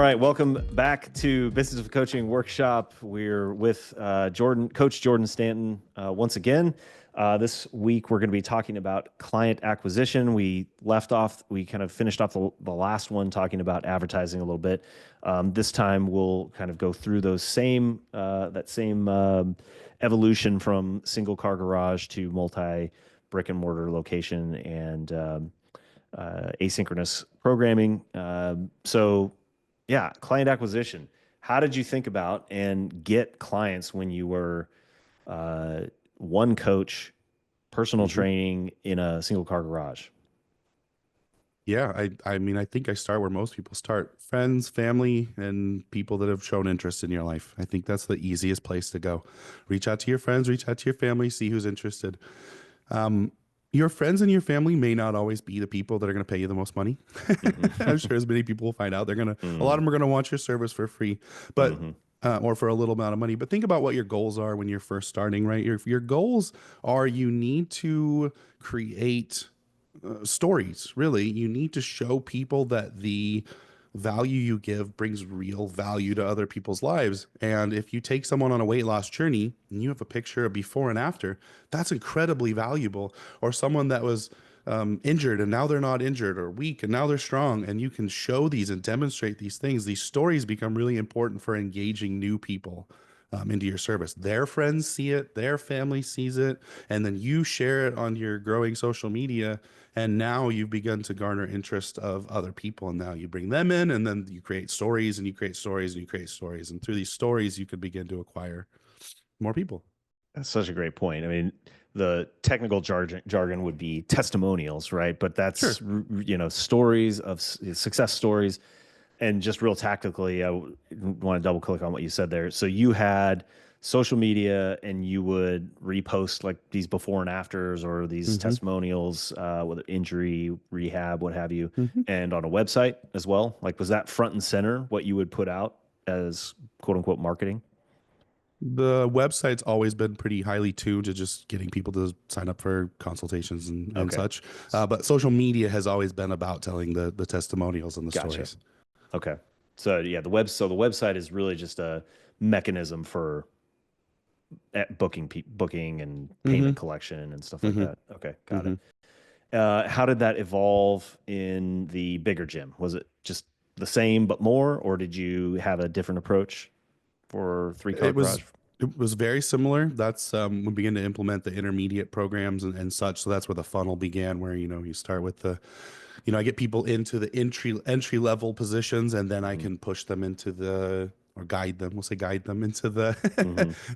right, welcome back to Business of Coaching Workshop. We're with Coach Jordan Stanton once again. This week we're going to be talking about client acquisition. We kind of finished off the last one talking about advertising a little bit. This time we'll kind of go through that same evolution from single car garage to multi brick and mortar location and asynchronous programming. Yeah, client acquisition. How did you think about and get clients when you were one coach, personal training in a single car garage? Yeah, I mean, I think I start where most people start. Friends, family, and people that have shown interest in your life. I think that's the easiest place to go. Reach out to your friends, reach out to your family, see who's interested. Your friends and your family may not always be the people that are going to pay you the most money. I'm sure as many people will find out, a lot of them are going to want your service for free, but or for a little amount of money. But think about what your goals are when you're first starting, right? Your goals are you need to create stories. Really, you need to show people that the value you give brings real value to other people's lives. And if you take someone on a weight loss journey and you have a picture of before and after, that's incredibly valuable. Or someone that was injured and now they're not injured, or weak and now they're strong, and you can show these and demonstrate these things. These stories become really important for engaging new people into your service. Their friends see it, their family sees it, and then you share it on your growing social media. And now you've begun to garner interest of other people. And now you bring them in, and then you create stories and you create stories and you create stories. And through these stories, you could begin to acquire more people. That's such a great point. I mean, the technical jargon would be testimonials, right? But that's, stories of success stories. And just real tactically, I want to double click on what you said there. So you had social media and you would repost like these before and afters or these testimonials, whether injury, rehab, what have you, and on a website as well. Like, was that front and center what you would put out as quote unquote marketing? The website's always been pretty highly tuned to just getting people to sign up for consultations and such. But social media has always been about telling the testimonials and the stories. Okay. So yeah, the website is really just a mechanism for booking and payment collection and stuff like that. Okay, got it. How did that evolve in the bigger gym? Was it just the same but more, or did you have a different approach for three-car garage? It was very similar. That's we began to implement the intermediate programs and such. So that's where the funnel began, where you start with the, I get people into the entry level positions, and then I can push them into or guide them. We'll say guide them into the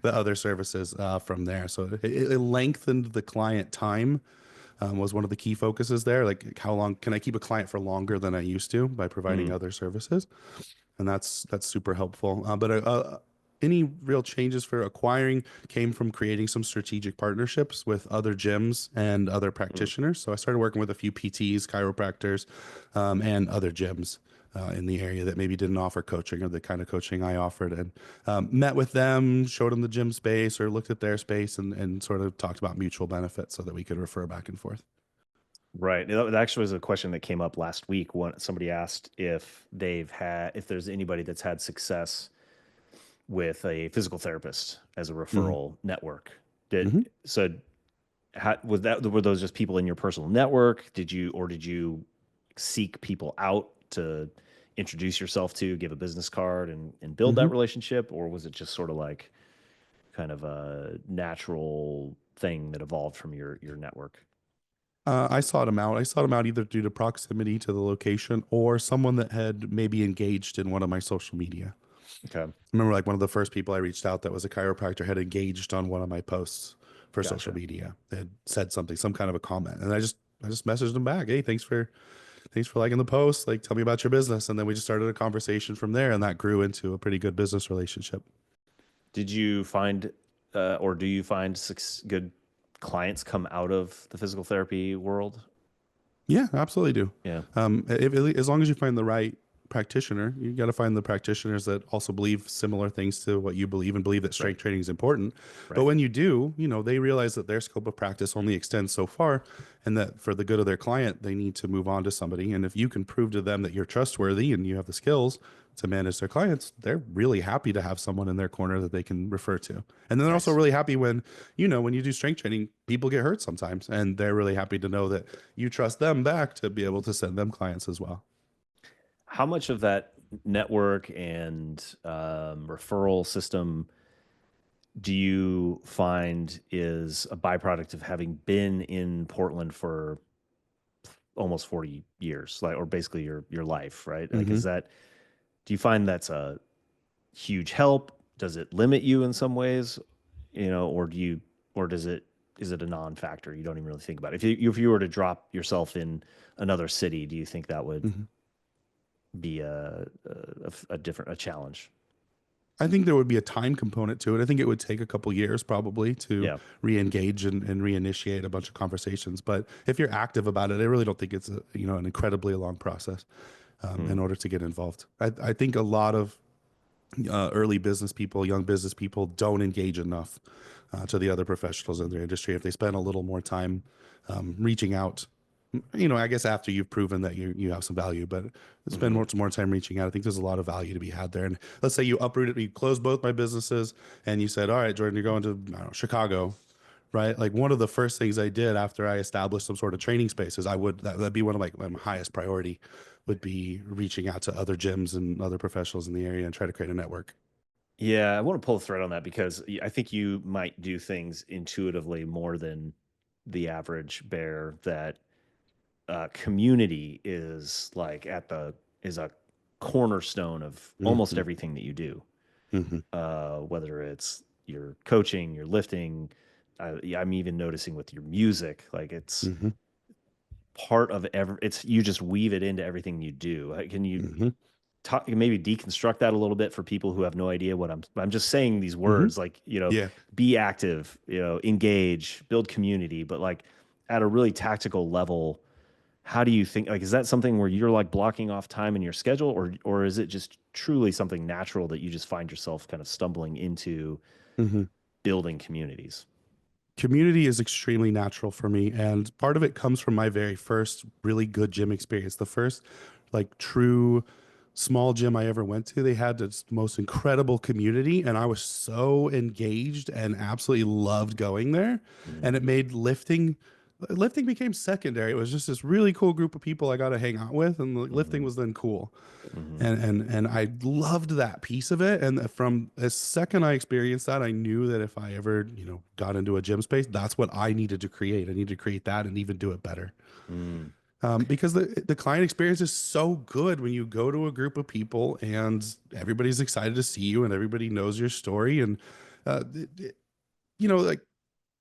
the other services from there. So it lengthened the client time. Was one of the key focuses there. Like, how long can I keep a client for longer than I used to by providing other services? And that's super helpful. But any real changes for acquiring came from creating some strategic partnerships with other gyms and other practitioners. So I started working with a few PTs, chiropractors, and other gyms in the area that maybe didn't offer coaching or the kind of coaching I offered, and met with them, showed them the gym space or looked at their space, and sort of talked about mutual benefits so that we could refer back and forth. Right. That actually was a question that came up last week when somebody asked if there's anybody that's had success with a physical therapist as a referral network. So were those just people in your personal network? Did you seek people out to introduce yourself to, give a business card and build that relationship? Or was it just sort of like kind of a natural thing that evolved from your network? I sought them out. I sought them out either due to proximity to the location or someone that had maybe engaged in one of my social media. Okay. I remember like one of the first people I reached out that was a chiropractor had engaged on one of my posts for social media. They had said something, some kind of a comment. And I just messaged them back. Hey, thanks for liking the post. Like, tell me about your business. And then we just started a conversation from there, and that grew into a pretty good business relationship. Did you find, or do you find good clients come out of the physical therapy world? Yeah, absolutely do. Yeah. As long as you find the right practitioner. You got to find the practitioners that also believe similar things to what you believe and believe that Right. strength training is important. But Right. when you do, they realize that their scope of practice only extends so far, and that for the good of their client, they need to move on to somebody. And if you can prove to them that you're trustworthy and you have the skills to manage their clients, they're really happy to have someone in their corner that they can refer to. And then they're also Nice. really happy when, when you do strength training, people get hurt sometimes, and they're really happy to know that you trust them back to be able to send them clients as well. How much of that network and referral system do you find is a byproduct of having been in Portland for almost 40 years, like, or basically your life, right? Like, Hmm. do you find that's a huge help? Does it limit you in some ways, or is it a non-factor? You don't even really think about it. If you were to drop yourself in another city, do you think that would Hmm. be a different, a challenge? I think there would be a time component to it. I think it would take a couple years probably to Yeah. re-engage and reinitiate a bunch of conversations. But if you're active about it, I really don't think it's an incredibly long process in Hmm. order to get involved. I think a lot of early business people, young business people, don't engage enough to the other professionals in their industry. If they spend a little more time reaching out, I guess after you've proven that you have some value, but spend Hmm. more time reaching out. I think there's a lot of value to be had there. And let's say you uprooted, you closed both my businesses, and you said, "All right, Jordan, you're going to, I don't know, Chicago." Right. Like one of the first things I did after I established some sort of training space is that'd be one of my highest priority would be reaching out to other gyms and other professionals in the area and try to create a network. Yeah, I want to pull a thread on that because I think you might do things intuitively more than the average bear. That community is like is a cornerstone of almost Hmm. everything that you do. Hmm. Whether it's your coaching, your lifting, yeah, I'm even noticing with your music, like it's Hmm. part of it's you just weave it into everything you do. Can you Hmm. maybe deconstruct that a little bit for people who have no idea what I'm just saying these Hmm. words, like, Yeah. be active, engage, build community, but like at a really tactical level, how do you think, like, is that something where you're like blocking off time in your schedule, or is it just truly something natural that you just find yourself kind of stumbling into Hmm. building communities? Community is extremely natural for me, and part of it comes from my very first really good gym experience. The first like true small gym I ever went to, they had the most incredible community, and I was so engaged and absolutely loved going there. Mhm. And it made lifting became secondary. It was just this really cool group of people I got to hang out with, and lifting Mhm. was then cool. Mhm. And I loved that piece of it. And from the second I experienced that, I knew that if I ever, got into a gym space, that's what I needed to create. I needed to create that and even do it better. Mm. Because the client experience is so good when you go to a group of people and everybody's excited to see you and everybody knows your story. And, uh, it- it- like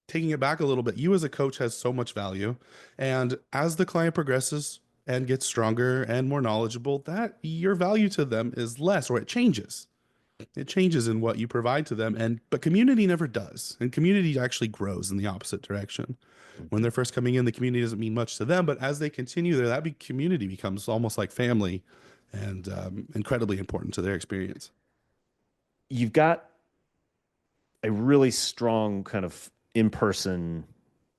taking it back a little bit, you as a coach has so much value. And as the client progresses and gets stronger and more knowledgeable, that your value to them is less or it changes. It changes in what you provide to them. But community never does. And community actually grows in the opposite direction. When Mhm. they're first coming in, the community doesn't mean much to them, but as they continue there, community becomes almost like family and incredibly important to their experience. You've got a really strong kind of in-person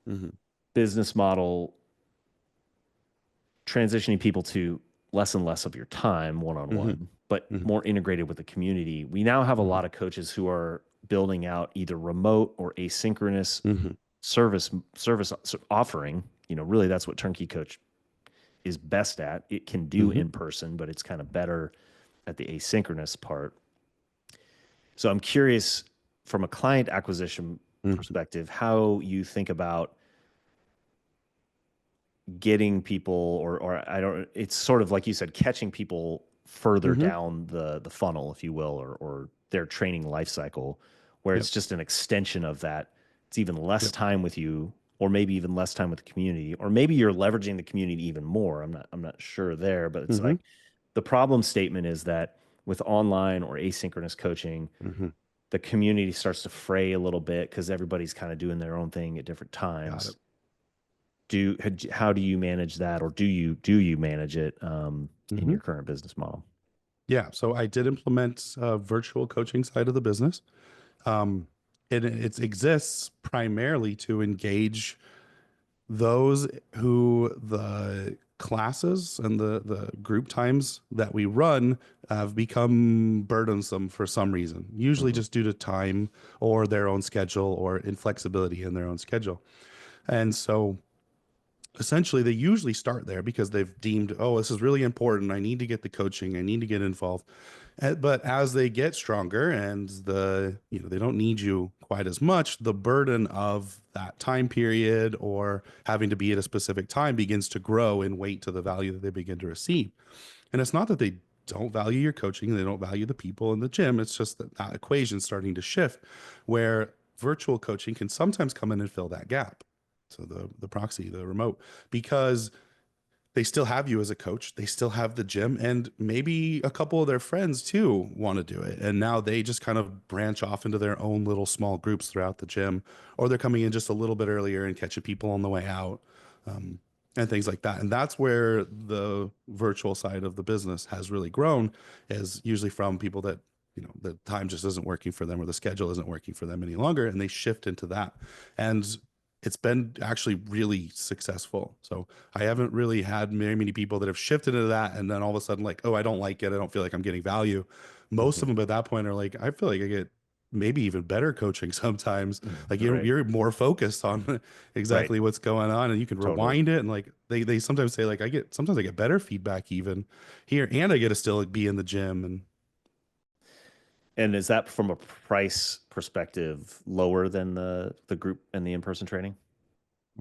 Hmm. business model, transitioning people to less and less of your time one on Hmm. one, but Hmm. more integrated with the community. We now have a Hmm. lot of coaches who are building out either remote or asynchronous Hmm. service offering. Really that's what Turnkey Coach is best at. It can do Hmm. in person, but it's kind of better at the asynchronous part. So I'm curious from a client acquisition Hmm. perspective, how you think about getting people, or I don't, it's sort of like you said, catching people further Hmm. down the funnel, if you will, or their training life cycle, where Yep. it's just an extension of that. It's even less Yep. time with you, or maybe even less time with the community, or maybe you're leveraging the community even more. I'm not sure there, but it's Hmm. like the problem statement is that with online or asynchronous coaching, Hmm. the community starts to fray a little bit because everybody's kind of doing their own thing at different Got times. it. How do you manage that, or do you manage it in Hmm. your current business model? Yeah, so I did implement a virtual coaching side of the business. Um, it exists primarily to engage those who the classes and the group times that we run have become burdensome for some reason, usually Hmm. just due to time or their own schedule or inflexibility in their own schedule. And so essentially they usually start there because they've deemed, oh, this is really important, I need to get the coaching, I need to get involved. But as they get stronger and they don't need you quite as much, the burden of that time period or having to be at a specific time begins to grow in weight to the value that they begin to receive. And it's not that they don't value your coaching, they don't value the people in the gym. It's just that that equation's starting to shift where virtual coaching can sometimes come in and fill that gap. So the proxy, the remote, because they still have you as a coach, they still have the gym, and maybe a couple of their friends too want to do it. And now they just kind of branch off into their own little small groups throughout the gym, or they're coming in just a little bit earlier and catching people on the way out. Um, and things like that. And that's where the virtual side of the business has really grown, is usually from people that, the time just isn't working for them or the schedule isn't working for them any longer. And they shift into that. And it's been actually really successful. So I haven't really had very many people that have shifted into that and then all of a sudden like, oh, I don't like it. I don't feel like I'm getting value. Most of Hmm. them at that point are like, I feel like I get maybe even better coaching sometimes. Like Right. you're more focused on Right. exactly what's going on and you can Totally. rewind it. And like they sometimes say like sometimes I get better feedback even here and I get to still like, be in the gym. And And is that from a price perspective lower than the group and the in-person training?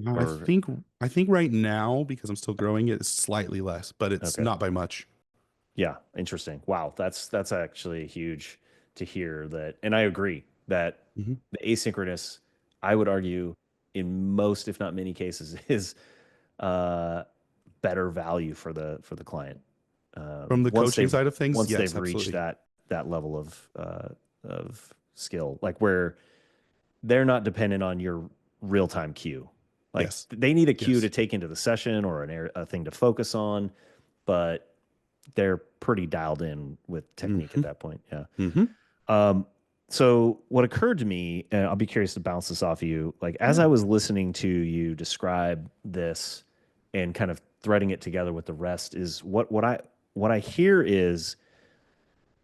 I Or think I think right now, because I'm still growing it, it's slightly less, but it's okay. not by much. Yeah, interesting. Wow, that's actually huge to hear that. And I agree that Mhm. the asynchronous, I would argue, in most, if not many cases, is uh, better value for the client. From the coaching side of things, Once yes, they've reached absolutely. that level of skill, like where they're not dependent on your real time cue. Like Yes. they need a cue to Yes. take into the session or a thing to focus on, but they're pretty dialed in with technique at Hmm. that point. Yeah. Hmm. Um, so what occurred to me, and I'll be curious to bounce this off of you, like as I Yeah. was listening to you describe this and kind of threading it together with the rest, is what I hear is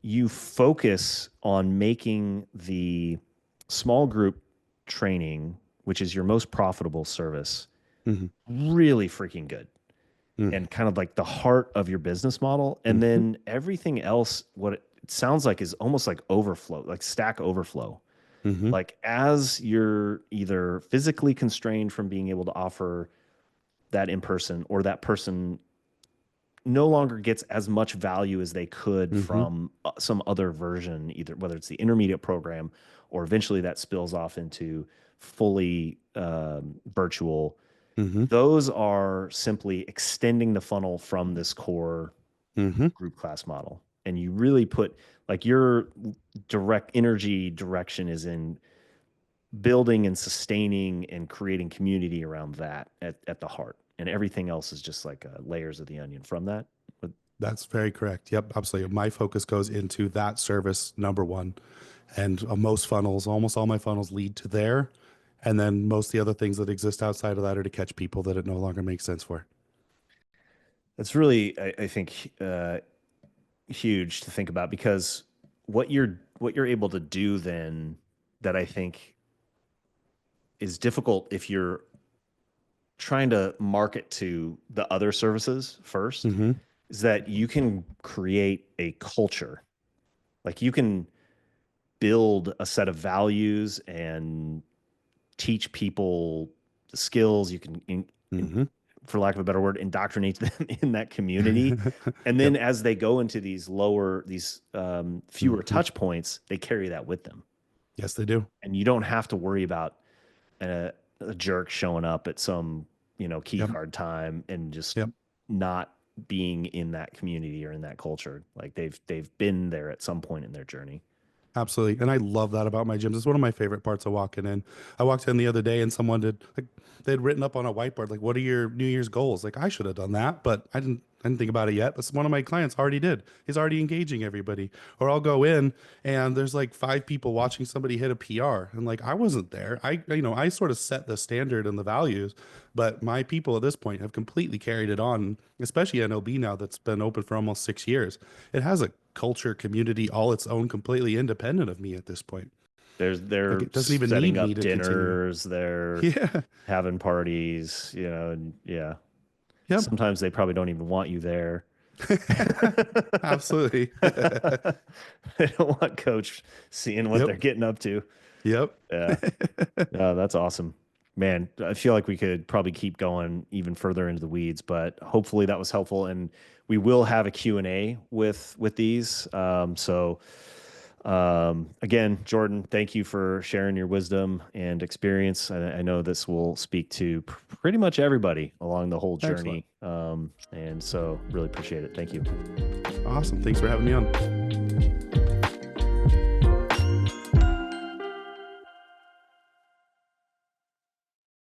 you focus on making the small group training, which is your most profitable service, Hmm. really freaking good Hmm. and kind of like the heart of your business model. And Hmm. then everything else, what it sounds like is almost like overflow, like stack overflow. Hmm. Like as you're either physically constrained from being able to offer that in person, or that person no longer gets as much value as they could Hmm. from some other version, either whether it's the intermediate program or eventually that spills off into fully virtual. Hmm. Those are simply extending the funnel from this core Hmm. group class model. And you really put like your direct energy direction is in building and sustaining and creating community around that at the heart. And everything else is just like layers of the onion from that. But That's very correct. Yep, absolutely. My focus goes into that service number one, and most funnels, almost all my funnels lead to there, and then most of the other things that exist outside of that are to catch people that it no longer makes sense for. that's really, I think, huge to think about because what you're able to do then that I think is difficult if you're trying to market to the other services first Hmm. is that you can create a culture. Like you can build a set of values and teach people the skills. You can, Hmm. for lack of a better word, indoctrinate them in that community. And then Yep. as they go into these fewer Hmm. touch points, they carry that with them. Yes, they do. And you don't have to worry about a jerk showing up at some key Yep. card time and just Yep. not being in that community or in that culture. Like they've been there at some point in their journey. Absolutely. And I love that about my gyms. It's one of my favorite parts of walking in. I walked in the other day and someone did like they'd written up on a whiteboard, like, what are your New Year's goals? Like I should have done that, but I didn't think about it yet, but one of my clients already did. He's already engaging everybody. Or I'll go in and there's like 5 people watching somebody hit a PR. And like, I wasn't there. I sort of set the standard and the values, but my people at this point have completely carried it on, especially NLB now that's been open for almost 6 years. It has a culture, community, all its own, completely independent of me at this point. Like They're it doesn't even setting need me up to continue. dinners, they're Yeah. having parties, and yeah. Yep. Sometimes they probably don't even want you there. Absolutely. They don't want coach seeing what they're Yep. getting up to. Yep. Yeah. No, that's awesome. Man, I feel like we could probably keep going even further into the weeds, but hopefully that was helpful. And we will have a Q&A with these. Again, Jordan, thank you for sharing your wisdom and experience. I know this will speak to pretty much everybody along the whole Excellent. journey. And so really appreciate it. Thank you. Awesome. Thanks for having me on.